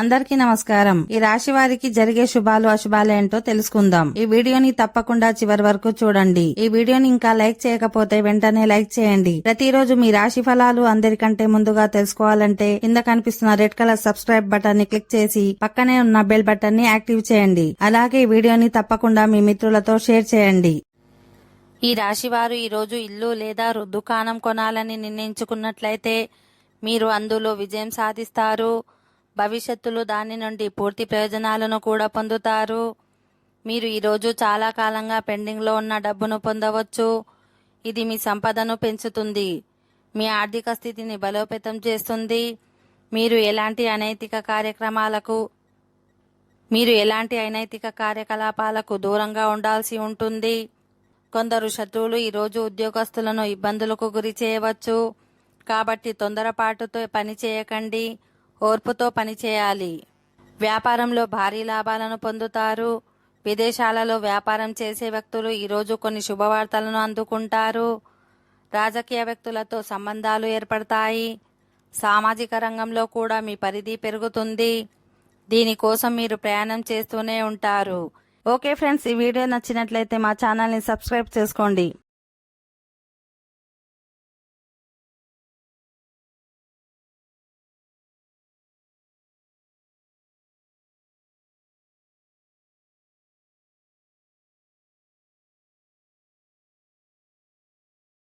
అందరికీ నమస్కారం. ఈ రాశి వారికి జరిగే శుభాలు అశుభాలు ఏంటో తెలుసుకుందాం. ఈ వీడియోని తప్పకుండా చివరి వరకు చూడండి. ఈ వీడియోని ఇంకా లైక్ చేయకపోతే వెంటనే లైక్ చేయండి. ప్రతిరోజు మీ రాశి ఫలాలు అందరికంటే ముందుగా తెలుసుకోవాలంటే కింద కనిపిస్తున్న రెడ్ కలర్ సబ్స్క్రైబ్ బటన్ ని క్లిక్ చేసి పక్కనే ఉన్న బెల్ బటన్ ని యాక్టివ్ చేయండి. అలాగే ఈ వీడియోని తప్పకుండా మీ మిత్రులతో షేర్ చేయండి. ఈ రాశి వారు ఈ రోజు ఇల్లు లేదా దుకాణం కొనాలని నిర్ణయించుకున్నట్లయితే మీరు అందులో విజయం సాధిస్తారు. భవిష్యత్తులో దాని నుండి పూర్తి ప్రయోజనాలను కూడా పొందుతారు. మీరు ఈరోజు చాలా కాలంగా పెండింగ్లో ఉన్న డబ్బును పొందవచ్చు. ఇది మీ సంపదను పెంచుతుంది, మీ ఆర్థిక స్థితిని బలోపేతం చేస్తుంది. మీరు ఎలాంటి అనైతిక కార్యకలాపాలకు దూరంగా ఉండాల్సి ఉంటుంది. కొందరు శత్రువులు ఈరోజు ఉద్యోగస్తులను ఇబ్బందులకు గురి చేయవచ్చు. కాబట్టి తొందరపాటుతో పని చేయకండి, ఓర్పుతో పనిచేయాలి. వ్యాపారంలో భారీ లాభాలను పొందుతారు. విదేశాలలో వ్యాపారం చేసే వ్యక్తులు ఈరోజు కొన్ని శుభవార్తలను అందుకుంటారు. రాజకీయ వ్యక్తులతో సంబంధాలు ఏర్పడతాయి. సామాజిక రంగంలో కూడా మీ పరిధి పెరుగుతుంది. దీనికోసం మీరు ప్రయాణం చేస్తూనే ఉంటారు. ఓకే ఫ్రెండ్స్, ఈ వీడియో నచ్చినట్లయితే మా ఛానల్ని సబ్స్క్రైబ్ చేసుకోండి.